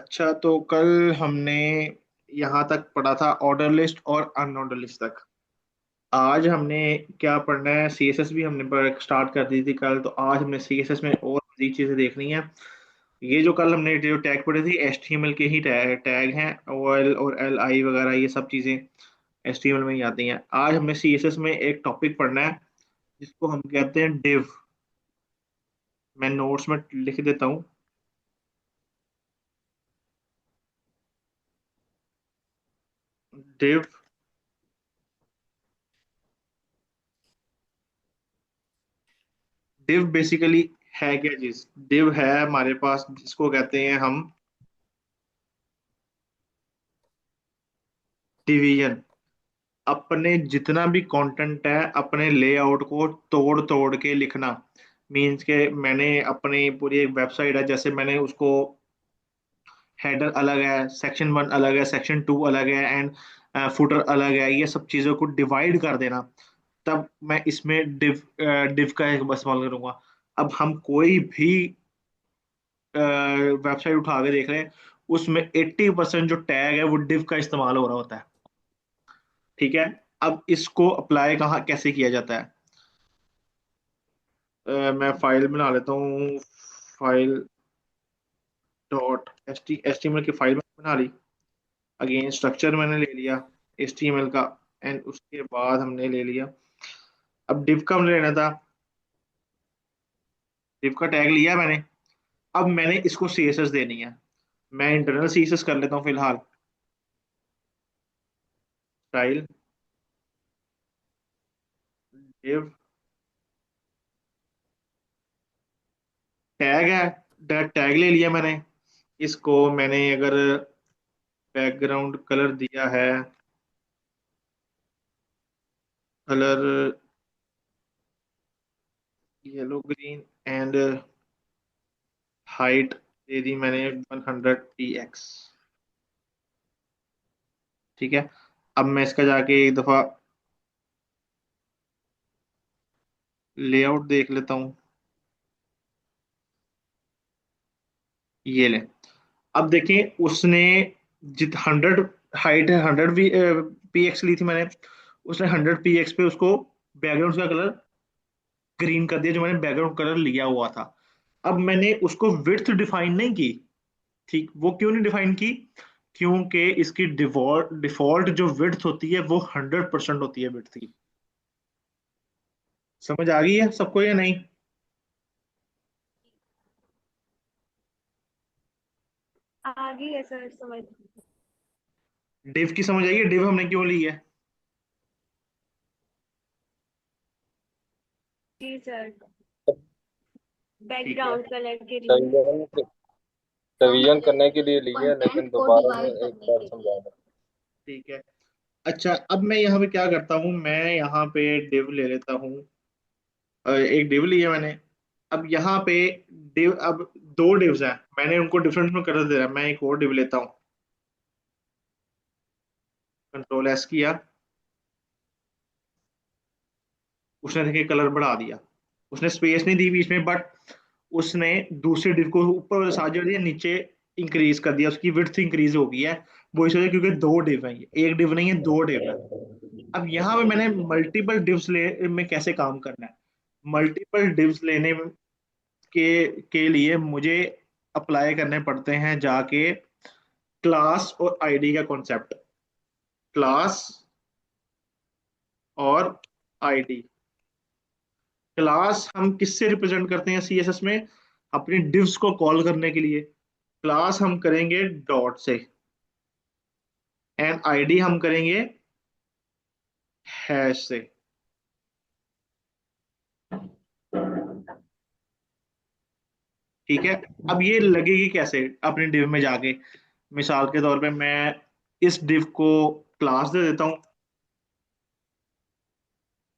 अच्छा, तो कल हमने यहाँ तक पढ़ा था ऑर्डर लिस्ट और अनऑर्डर लिस्ट तक। आज हमने क्या पढ़ना है? सीएसएस भी हमने स्टार्ट कर दी थी कल, तो आज हमने सीएसएस में और मजीद चीजें देखनी है। ये जो कल हमने जो टैग पढ़े थे एचटीएमएल के ही टैग हैं। ओएल और एल आई वगैरह ये सब चीजें एचटीएमएल में ही आती हैं। आज हमने सीएसएस में एक टॉपिक पढ़ना है जिसको हम कहते हैं डिव। मैं नोट्स में लिख देता हूँ। डिव। डिव बेसिकली है क्या चीज? डिव है हमारे पास जिसको कहते हैं हम डिवीजन। अपने जितना भी कंटेंट है अपने लेआउट को तोड़ तोड़ के लिखना। मीन्स के मैंने अपनी पूरी एक वेबसाइट है, जैसे मैंने उसको हेडर अलग है, सेक्शन वन अलग है, सेक्शन टू अलग है, एंड फुटर अलग है, ये सब चीज़ों को डिवाइड कर देना। तब मैं इसमें डिव का एक इस्तेमाल करूंगा। अब हम कोई भी वेबसाइट उठा के देख रहे हैं, उसमें 80% जो टैग है वो डिव का इस्तेमाल हो रहा होता है। ठीक है। अब इसको अप्लाई कहाँ कैसे किया जाता है? मैं फाइल बना लेता हूँ। File dot H T M L की फाइल मैंने बना ली। अगेन स्ट्रक्चर मैंने ले लिया एच टी एम एल का। एंड उसके बाद हमने ले लिया, अब डिव का हमने लेना था। डिव का टैग लिया मैंने। अब मैंने इसको सी एस एस देनी है। मैं इंटरनल सी एस एस कर लेता हूँ फिलहाल। स्टाइल डिव टैग है। टैग ले लिया मैंने। इसको मैंने अगर बैकग्राउंड कलर दिया है, colour yellow green, and height दे दी मैंने 100 px। ठीक है। अब मैं इसका जाके एक दफा लेआउट देख लेता हूँ। ये ले। अब देखें उसने जित 100 हाइट है, 100 px ली थी मैंने। उसने 100 px पे उसको बैकग्राउंड का कलर ग्रीन कर दिया, जो मैंने बैकग्राउंड कलर लिया हुआ था। अब मैंने उसको विड्थ डिफाइन नहीं की। ठीक, वो क्यों नहीं डिफाइन की? क्योंकि इसकी डिफॉल्ट डिफॉल्ट जो विड्थ होती है वो 100% होती है विड्थ की। समझ आ गई है सबको या नहीं? आगे है सर समझ। डिव की समझ आई है? डिव हमने क्यों ली है? जी सर, ठीक है। बैकग्राउंड कलर के लिए। रिवीजन रिवीजन करने के लिए लिए, लेकिन दोबारा में एक बार समझा दें। ठीक है। अच्छा, अब मैं यहाँ पे क्या करता हूँ? मैं यहाँ पे डिव ले लेता हूँ। एक डिव लिया मैंने। अब यहाँ पे डिव, अब दो डिव्स हैं, मैंने उनको डिफरेंट में कर दिया। मैं एक और डिव लेता हूँ। कंट्रोल एस किया। उसने देखिए कलर बढ़ा दिया। उसने स्पेस नहीं दी बीच में, बट उसने दूसरे डिव को ऊपर वाले साथ जोड़ दिया, नीचे इंक्रीज कर दिया, उसकी विड्थ इंक्रीज हो गई है। वो इस वजह क्योंकि दो डिव हैं, ये एक डिव नहीं है, दो डिव है। अब यहाँ पे मैंने मल्टीपल डिव्स ले में कैसे काम करना है? मल्टीपल डिव्स लेने के लिए मुझे अप्लाई करने पड़ते हैं जाके क्लास और आईडी का कॉन्सेप्ट। क्लास और आईडी। क्लास हम किससे रिप्रेजेंट करते हैं सीएसएस में? अपनी डिव्स को कॉल करने के लिए क्लास हम करेंगे डॉट से, एंड आईडी हम करेंगे हैश से। ठीक है। अब ये लगेगी कैसे अपनी डिव में जाके? मिसाल के तौर पे मैं इस डिव को क्लास दे देता हूँ,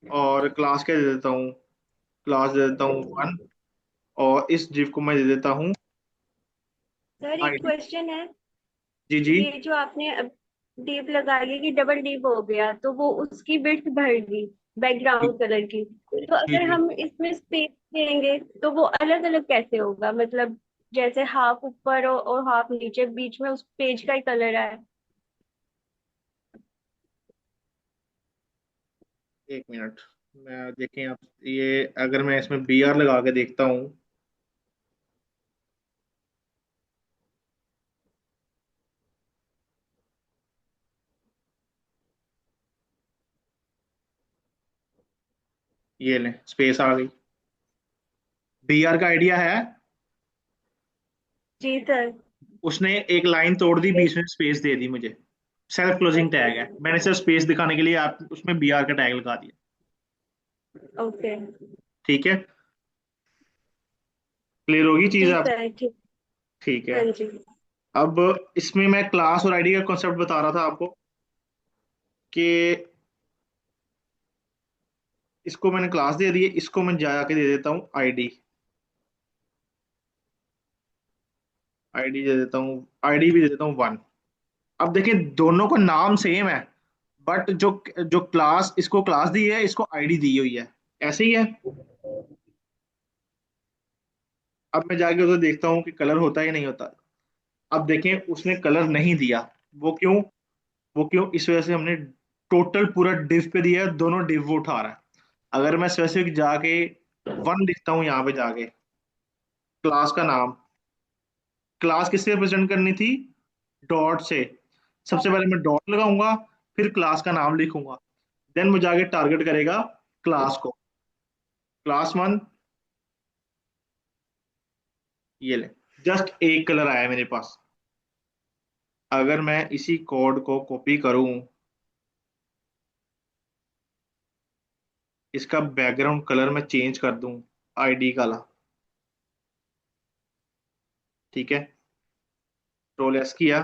और क्लास क्या दे देता हूँ? क्लास दे देता हूँ वन। और इस डिव को मैं दे देता हूँ सर एक आईडी। क्वेश्चन है। जी जी। ये जो आपने अब डीप लगा ली कि डबल डीप हो गया तो वो उसकी विड्थ बढ़ गई जी बैकग्राउंड कलर की। तो जी अगर जी। हम इसमें स्पेस देंगे तो वो अलग अलग कैसे होगा मतलब? जैसे हाफ ऊपर और हाफ नीचे, बीच में उस पेज का ही कलर है। एक मिनट, मैं देखें आप, ये अगर मैं इसमें BR लगा के देखता हूँ। ये लें, स्पेस आ गई। BR का आइडिया है। जी सर। उसने एक लाइन तोड़ दी, बीच में स्पेस दे दी मुझे। सेल्फ क्लोजिंग टैग है, मैंने सिर्फ स्पेस दिखाने के लिए आप उसमें BR का टैग लगा दिया। ओके। ठीक है, क्लियर होगी चीज जी आप? सर, ठीक। ठीक है। हाँ जी। अब इसमें मैं क्लास और आईडी का कॉन्सेप्ट बता रहा था आपको कि इसको मैंने क्लास दे दी है, इसको मैं जाके दे देता हूँ आईडी। आईडी दे देता हूँ, आईडी भी दे देता हूँ 1। अब देखिए दोनों का नाम सेम है, बट जो जो क्लास, इसको क्लास दी है, इसको आईडी दी हुई है। ऐसे ही है। अब मैं जाके उधर देखता हूँ कि कलर होता है या नहीं होता। अब देखें उसने कलर नहीं दिया। वो क्यों? वो क्यों, इस वजह से हमने टोटल पूरा डिव पे दिया है, दोनों डिव वो उठा रहा है। अगर मैं स्पेसिफिक जाके 1 लिखता हूँ यहाँ पे जाके, क्लास का नाम, क्लास किससे रिप्रेजेंट करनी थी? डॉट से। सबसे पहले मैं डॉट लगाऊंगा, फिर क्लास का नाम लिखूंगा, देन मुझे आगे टारगेट करेगा क्लास को। क्लास 1, ये ले, जस्ट एक कलर आया मेरे पास। अगर मैं इसी कोड को कॉपी करूं, इसका बैकग्राउंड कलर मैं चेंज कर दूं आईडी काला, ठीक है, कंट्रोल एस किया,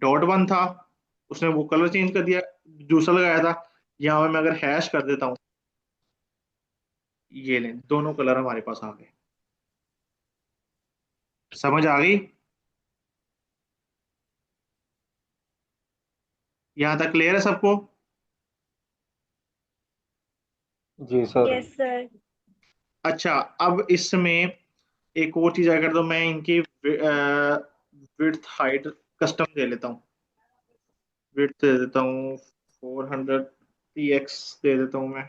.1 था, उसने वो कलर चेंज कर दिया, दूसरा लगाया था। यहाँ पे मैं अगर हैश कर देता हूँ, ये लें, दोनों कलर हमारे पास आ गए। समझ आ गई? यहाँ तक क्लियर है सबको? जी सर। Yes sir. अच्छा, अब इसमें एक और चीज अगर, तो मैं इनकी विड्थ हाइट कस्टम दे लेता हूँ। विड्थ दे देता हूँ 400 px दे देता हूँ मैं।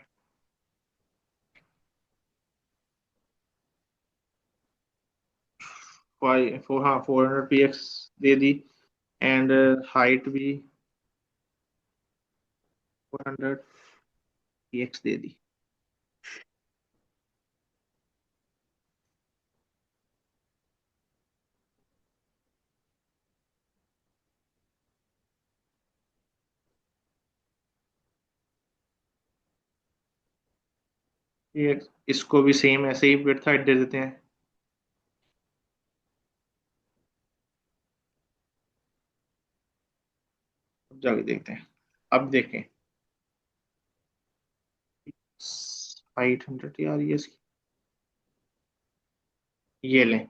हाँ, 400 px they the. And height भी 400 px दे दी। ये, इसको भी सेम ऐसे ही विड्थ हाइट दे देते हैं। अब जाके देखते हैं। अब देखें, 800 आ रही है इसकी। ये लें।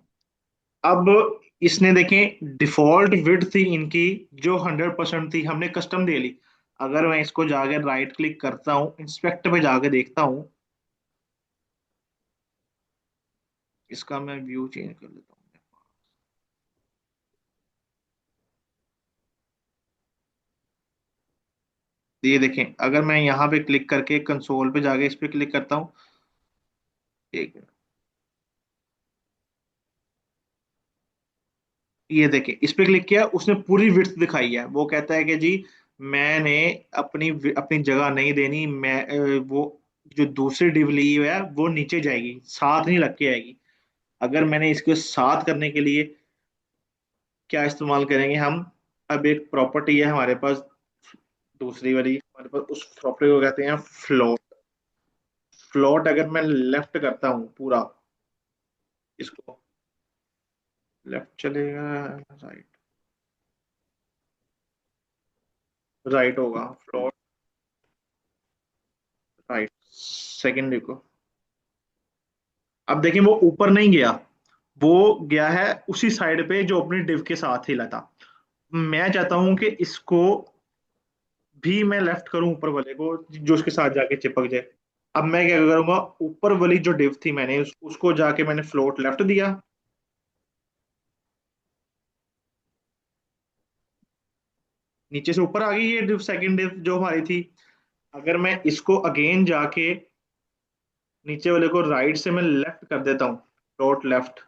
अब इसने देखें डिफॉल्ट विड्थ थी इनकी, जो 100% थी, हमने कस्टम दे ली। अगर मैं इसको जाकर राइट क्लिक करता हूँ, इंस्पेक्ट पे जाके देखता हूँ, इसका मैं व्यू चेंज कर लेता हूँ। ये देखें, अगर मैं यहाँ पे क्लिक करके कंसोल पे जाके इस पे क्लिक करता हूँ, एक मिनट, ये देखें, इस पे क्लिक किया, उसने पूरी विड्थ दिखाई है। वो कहता है कि जी मैंने अपनी अपनी जगह नहीं देनी, मैं वो जो दूसरी डिव ली है वो नीचे जाएगी, साथ नहीं लग के आएगी। अगर मैंने इसके साथ करने के लिए क्या इस्तेमाल करेंगे हम? अब एक प्रॉपर्टी है हमारे पास, दूसरी वाली हमारे पास, उस प्रॉपर्टी को कहते हैं फ्लोट। फ्लोट अगर मैं लेफ्ट करता हूँ पूरा, इसको लेफ्ट चलेगा, राइट, राइट होगा फ्लोट, राइट, सेकेंडरी को। अब देखिए वो ऊपर नहीं गया, वो गया है उसी साइड पे जो अपनी डिव के साथ ही था। मैं चाहता हूं कि इसको भी मैं लेफ्ट करूं, ऊपर वाले को जो उसके साथ जाके चिपक जाए। अब मैं क्या करूंगा, ऊपर वाली जो डिव थी मैंने उसको जाके मैंने फ्लोट लेफ्ट दिया। नीचे से ऊपर आ गई ये डिव, सेकंड डिव जो हमारी थी। अगर मैं इसको अगेन जाके नीचे वाले को राइट से मैं लेफ्ट कर देता हूँ, फ्लोट लेफ्ट,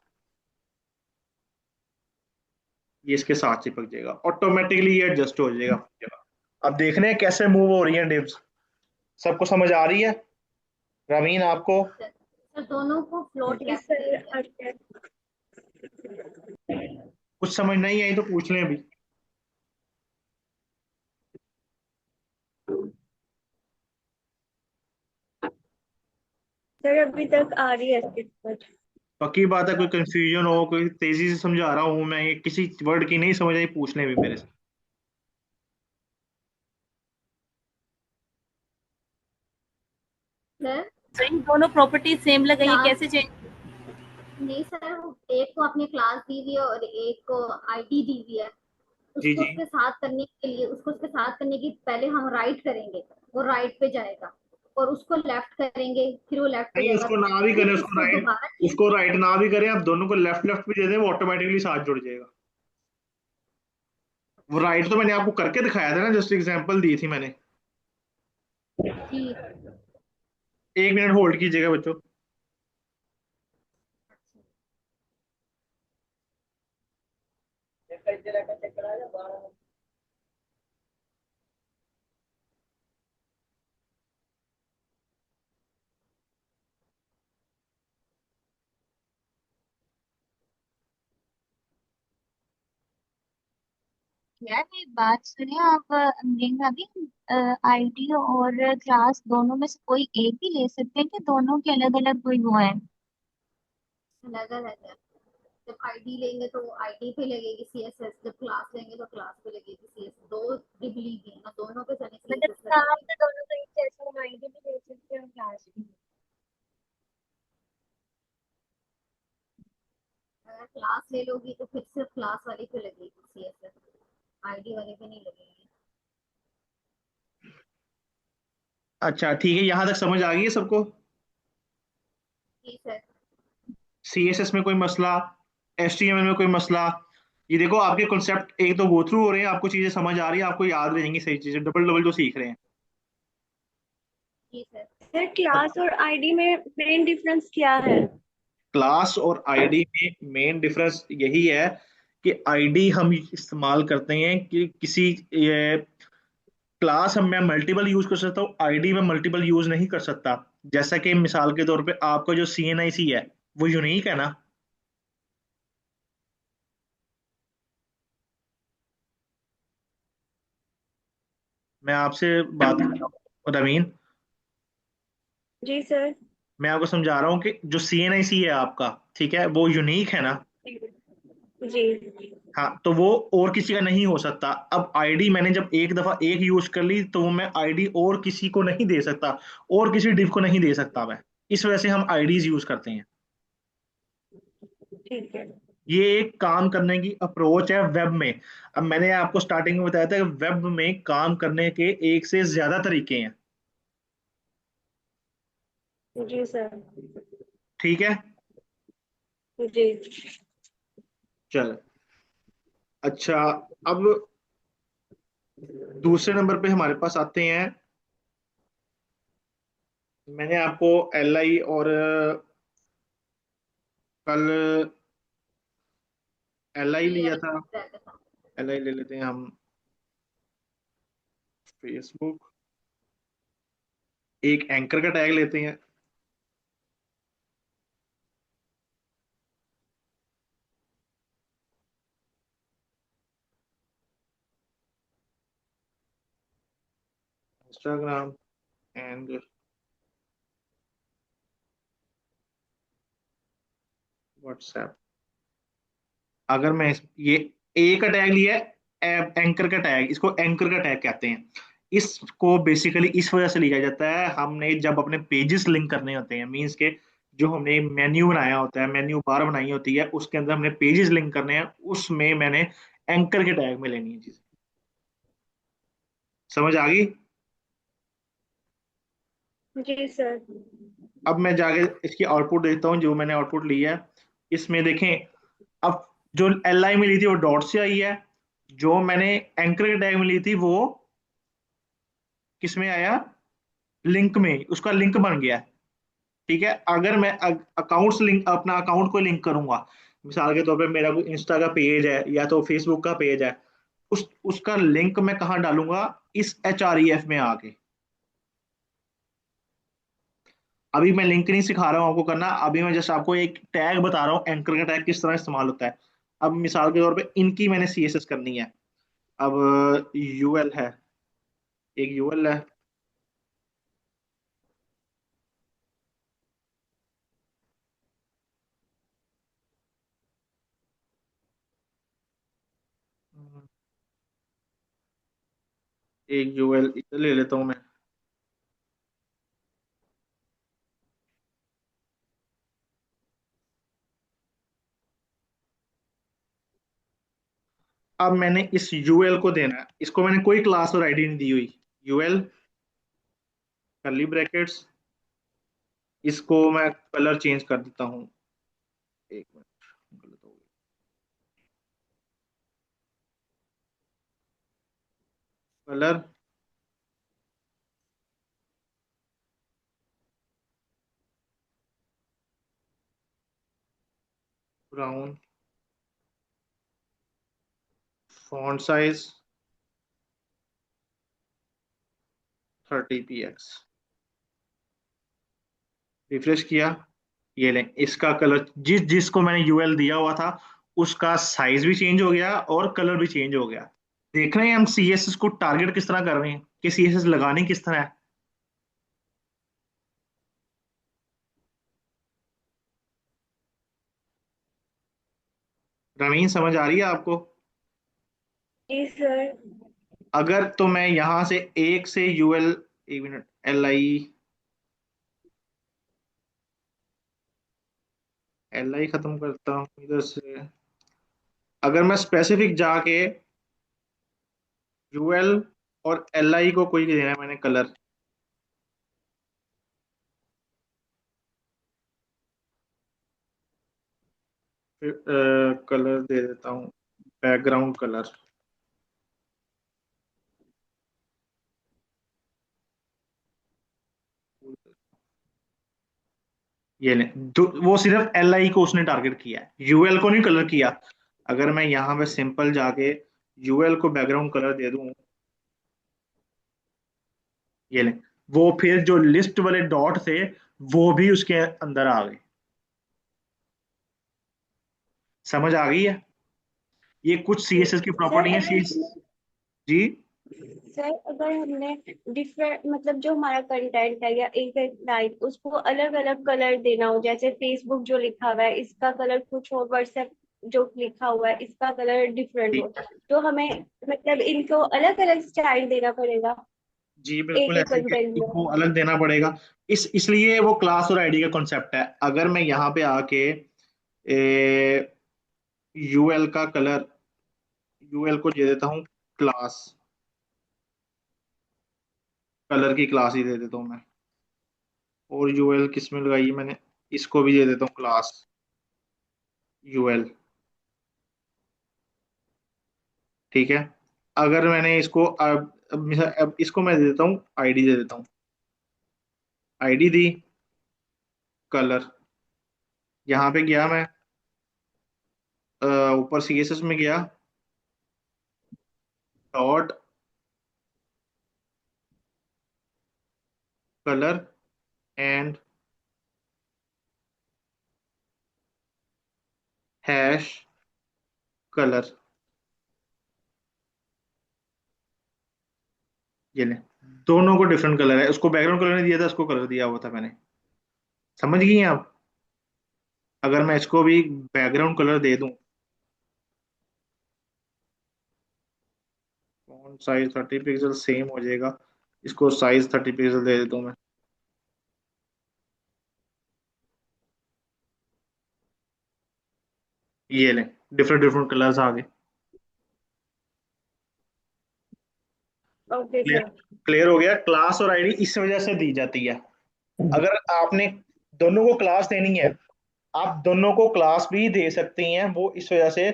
ये इसके साथ चिपक जाएगा ऑटोमेटिकली, ये एडजस्ट हो जाएगा अपनी जगह। अब देखने हैं कैसे मूव हो रही है डिव्स। सबको समझ आ रही है? रवीन आपको? सर सर दोनों को फ्लोट जी लेफ्ट सर, करनी है। अच्छा। कुछ समझ नहीं आई तो पूछ लें अभी। सर अभी तक आ रही है इसकी समझ। पक्की बात है, कोई कंफ्यूजन हो, कोई तेजी से समझा रहा हूँ मैं, ये किसी वर्ड की नहीं समझ आई, पूछ लें अभी मेरे से। सर सही, दोनों प्रॉपर्टी सेम लगाइए, क्लास कैसे चेंज? नहीं सर, एक को अपनी क्लास दी हुई है और एक को आईडी दी हुई है। जी उसको जी। उसके साथ करने के लिए, उसको उसके साथ करने की पहले हम राइट करेंगे, वो राइट पे जाएगा। और उसको लेफ्ट करेंगे, फिर वो लेफ्ट पे नहीं, जाएगा। उसको ना भी फिर करें, उसको उसको राइट, दोबारा उसको राइट ना भी करें, आप दोनों को लेफ्ट लेफ्ट भी दे दें, वो ऑटोमेटिकली साथ जुड़ जाएगा। वो राइट तो मैंने आपको करके दिखाया था ना, जस्ट एग्जांपल दी थी मैंने। ठीक। 1 मिनट होल्ड कीजिएगा बच्चों। यार एक बात सुनिए आप, अमरीन भाभी, आईडी और क्लास दोनों में से कोई एक ही ले सकते हैं कि दोनों के अलग अलग कोई वो है? अलग अलग है। जब आईडी लेंगे तो आईडी पे लगेगी सीएसएस, जब क्लास लेंगे तो क्लास पे लगेगी सीएसएस। दो डिबली है ना, दोनों पे जाने मतलब सीएसएस काम लगानी। तो दोनों का ही, जैसे हम आईडी भी ले सकते हैं और क्लास भी। अगर क्लास ले लोगी तो फिर सिर्फ क्लास वाली पे लगेगी सीएसएस, आईडी वाले पे नहीं लगेगी। अच्छा ठीक है, यहाँ तक समझ आ गई है सबको? जी सर। सीएसएस में कोई मसला, एचटीएमएल में कोई मसला? ये देखो, आपके कॉन्सेप्ट एक तो गो थ्रू हो रहे हैं, आपको चीजें समझ आ रही है, आपको याद रहेंगी सही चीजें, डबल डबल जो सीख रहे हैं। जी सर। सर क्लास और आईडी में मेन डिफरेंस क्या है? क्लास और आईडी में मेन डिफरेंस यही है कि आईडी हम इस्तेमाल करते हैं कि किसी क्लास हम मैं मल्टीपल यूज कर सकता हूँ, आईडी में मल्टीपल यूज नहीं कर सकता। जैसा कि मिसाल के तौर पे आपका जो सीएनआईसी है वो यूनिक है ना। मैं आपसे बात कर रहा हूँ रवीन, जी सर। मैं आपको समझा रहा हूँ कि जो सीएनआईसी है आपका, ठीक है, वो यूनिक है ना। जी। हाँ, तो वो और किसी का नहीं हो सकता। अब आईडी मैंने जब एक दफा एक यूज कर ली तो वो मैं आईडी और किसी को नहीं दे सकता, और किसी डिव को नहीं दे सकता मैं। इस वजह से हम आईडीज यूज करते हैं। ठीक है। ये एक काम करने की अप्रोच है वेब में। अब मैंने आपको स्टार्टिंग में बताया था कि वेब में काम करने के एक से ज्यादा तरीके हैं। जी सर। ठीक है। जी। चल, अच्छा, अब दूसरे नंबर पे हमारे पास आते हैं। मैंने आपको एल आई और कल एल आई ये लिया था। रहता था। एल आई ले लेते हैं हम। फेसबुक, एक एंकर का टैग लेते हैं। Instagram and WhatsApp. अगर मैं ये ए का टैग लिया है, एंकर का टैग, इसको एंकर का टैग कहते हैं। इसको बेसिकली इस वजह से लिया जाता है, हमने जब अपने पेजेस लिंक करने होते हैं, मींस के जो हमने मेन्यू बनाया होता है, मेन्यू बार बनाई होती है, उसके अंदर हमने पेजेस लिंक करने हैं, उसमें मैंने एंकर के टैग में लेनी है चीज। समझ आ गई? जी सर। अब मैं जाके इसकी आउटपुट देखता हूँ, जो मैंने आउटपुट ली है इसमें देखें। अब जो एल आई मिली थी वो डॉट से आई है, जो मैंने एंकर के टैग में ली थी वो किस में आया, लिंक में, उसका लिंक बन गया। ठीक है, अगर मैं अकाउंट्स लिंक, अपना अकाउंट को लिंक करूंगा, मिसाल के तौर पे मेरा कोई इंस्टा का पेज है या तो फेसबुक का पेज है, उसका लिंक मैं कहाँ डालूंगा, इस एच आर ई एफ में आके। अभी मैं लिंक नहीं सिखा रहा हूँ आपको करना, अभी मैं जस्ट आपको एक टैग बता रहा हूँ, एंकर का टैग किस तरह इस्तेमाल होता है। अब मिसाल के तौर पे इनकी मैंने सी एस एस करनी है। अब यूएल है, एक यूएल है, एक यूएल इधर ले लेता हूँ मैं। अब मैंने इस यूएल को देना है, इसको मैंने कोई क्लास और आईडी नहीं दी हुई। यूएल कर्ली ब्रैकेट्स, इसको मैं कलर चेंज कर देता हूँ। एक मिनट, गलत हो गई। Colour brown, font size 30 px, refresh किया। ये लें, इसका कलर जिस जिसको मैंने यूएल दिया हुआ था उसका साइज भी चेंज हो गया और कलर भी चेंज हो गया। देख रहे हैं हम सीएसएस को टारगेट किस तरह कर रहे हैं, कि सीएसएस लगाने किस तरह है। रमीन समझ आ रही है आपको? जी सर। अगर तो मैं यहां से एक से यूएल, एक मिनट, एल आई खत्म करता हूँ इधर से। अगर मैं स्पेसिफिक जाके यूएल और एल आई को कोई देना है मैंने कलर, फिर कलर दे देता हूँ, बैकग्राउंड कलर। ये ले, वो सिर्फ एल आई को उसने टारगेट किया है, यूएल को नहीं कलर किया। अगर मैं यहाँ पे सिंपल जाके यूएल को बैकग्राउंड कलर दे दूं, ये ले, वो फिर जो लिस्ट वाले डॉट थे वो भी उसके अंदर आ गए। समझ आ गई है? ये कुछ सीएसएस की सर प्रॉपर्टी है सी। अगर जी। सर अगर हमने डिफरेंट मतलब जो हमारा कंटेंट है या एक एक लाइन उसको अलग अलग कलर देना हो, जैसे फेसबुक जो लिखा हुआ है इसका कलर कुछ और, व्हाट्सएप जो लिखा हुआ है इसका कलर डिफरेंट हो, तो हमें मतलब इनको अलग अलग स्टाइल देना पड़ेगा जी एक बिल्कुल, एक ऐसे ही है, कंटेंट में। इनको अलग देना पड़ेगा। इसलिए वो क्लास और आईडी का कॉन्सेप्ट है। अगर मैं यहाँ पे आके यूएल का कलर, यूएल को दे देता हूँ क्लास, कलर की क्लास ही दे देता हूँ मैं। और यूएल किस में लगाई है मैंने, इसको भी दे देता हूँ क्लास यूएल। ठीक है, अगर मैंने इसको अब इसको मैं दे देता हूँ आईडी, दे देता हूँ आईडी दी, कलर। यहाँ पे गया मैं, ऊपर सीएसएस में गया, dot colour and hash colour. ये ले, दोनों को डिफरेंट कलर है, उसको बैकग्राउंड कलर नहीं दिया था, उसको कलर दिया हुआ था मैंने। समझ गई हैं आप? अगर मैं इसको भी बैकग्राउंड कलर दे दूं, फॉन्ट साइज 30 पिक्सल सेम हो जाएगा, इसको साइज 30 पिक्सल दे देता हूं मैं। ये ले, डिफरेंट डिफरेंट कलर्स आ गए। Okay clear? सर। क्लियर हो गया? क्लास और आईडी इस वजह से दी जाती है अगर आपने दोनों को क्लास देनी है, आप दोनों को क्लास भी दे सकती हैं, वो इस वजह से।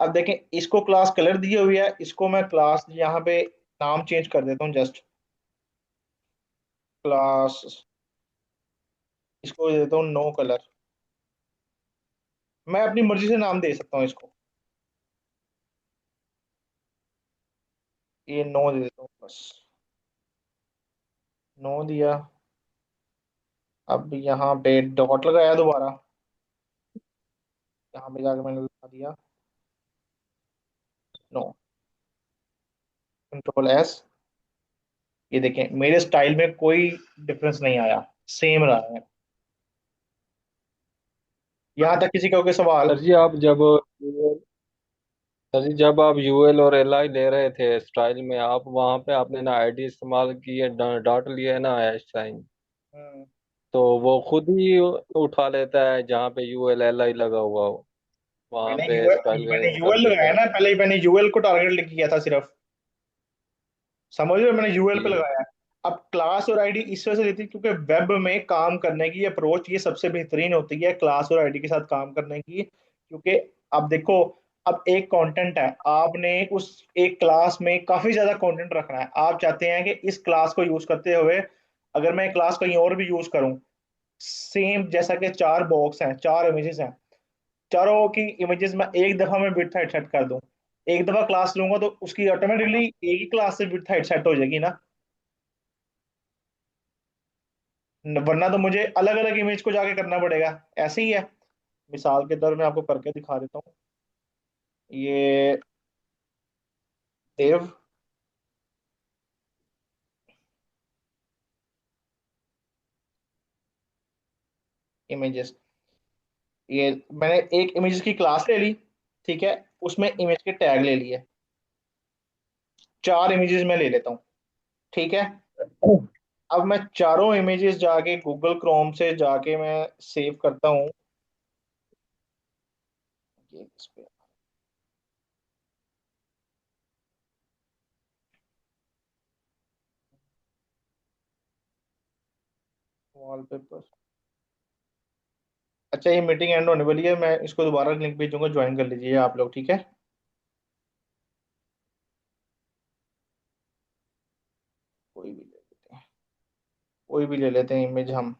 अब देखें, इसको क्लास कलर दी हुई है, इसको मैं क्लास यहाँ पे नाम चेंज कर देता हूँ जस्ट, क्लास, इसको दे देता हूँ नो कलर। मैं अपनी मर्जी से नाम दे सकता हूँ इसको, ये नो दे देता हूँ बस, नो दिया। अब यहाँ पे डॉट लगाया दोबारा, यहाँ पे जाकर मैंने लगा दिया नो, कंट्रोल एस। ये देखें मेरे स्टाइल में कोई डिफरेंस नहीं आया, सेम रहा है। यहाँ तक किसी का कोई सवाल? सर जी आप जब सर जी जब आप यूएल और एलआई ले रहे थे स्टाइल में, आप वहां पे आपने ना आईडी इस्तेमाल की है, डॉट लिया है ना हैश साइन, हम्म, तो वो खुद ही उठा लेता है जहाँ पे यूएल एलआई लगा हुआ हो, वहां मैंने पे यूएल स्टाइल मैंने कर यूएल देता लगाया है। ना, पहले ही मैंने यूएल को टारगेट किया था सिर्फ, समझ रहे हो, मैंने यूएल पे जी लगाया है। अब क्लास और आईडी इस वजह से देती है क्योंकि वेब में काम करने की अप्रोच ये सबसे बेहतरीन होती है क्लास और आईडी के साथ काम करने की, क्योंकि अब देखो, अब एक कंटेंट है, आपने उस एक क्लास में काफी ज्यादा कंटेंट रखना है, आप चाहते हैं कि इस क्लास को यूज करते हुए अगर मैं क्लास कहीं और भी यूज करूं, सेम जैसा कि चार बॉक्स हैं, चार इमेजेस हैं, चारों की इमेजेस मैं एक दफा में बिट हाइट सेट कर दूं, एक दफा क्लास लूंगा तो उसकी ऑटोमेटिकली एक ही क्लास से बिट हाइट सेट हो जाएगी ना, वरना तो मुझे अलग अलग इमेज को जाके करना पड़ेगा। ऐसे ही है, मिसाल के तौर में आपको करके दिखा देता हूँ। ये देव इमेजेस, ये मैंने एक इमेजेस की क्लास ले ली, ठीक है, उसमें इमेज के टैग ले लिए, चार इमेजेस में ले लेता हूँ, ठीक है। अब मैं चारों इमेजेस जाके गूगल क्रोम से जाके मैं सेव करता हूँ, ये इस पे वॉलपेपर। अच्छा, ये मीटिंग एंड होने वाली है, मैं इसको दोबारा लिंक भेजूंगा, ज्वाइन कर लीजिए आप लोग, ठीक है। कोई भी ले लेते हैं, कोई भी ले लेते हैं इमेज हम।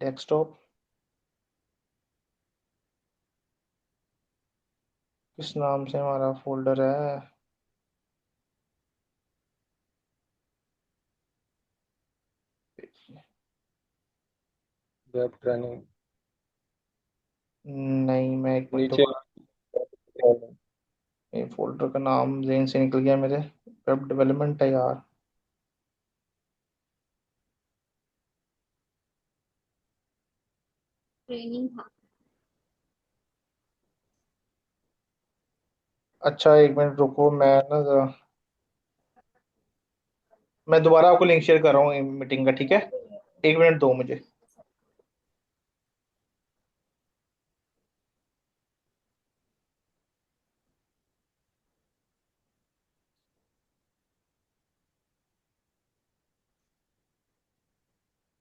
डेस्कटॉप, किस नाम से हमारा फोल्डर है? वेब ट्रेनिंग नहीं, मैं एक मिनट नीचे। दोबारा, ये फोल्डर का नाम जेन से निकल गया मेरे, वेब डेवलपमेंट है यार। ट्रेनिंग था। अच्छा एक मिनट रुको, मैं ना जरा, मैं दोबारा आपको लिंक शेयर कर रहा हूँ मीटिंग का, ठीक है, एक मिनट दो मुझे।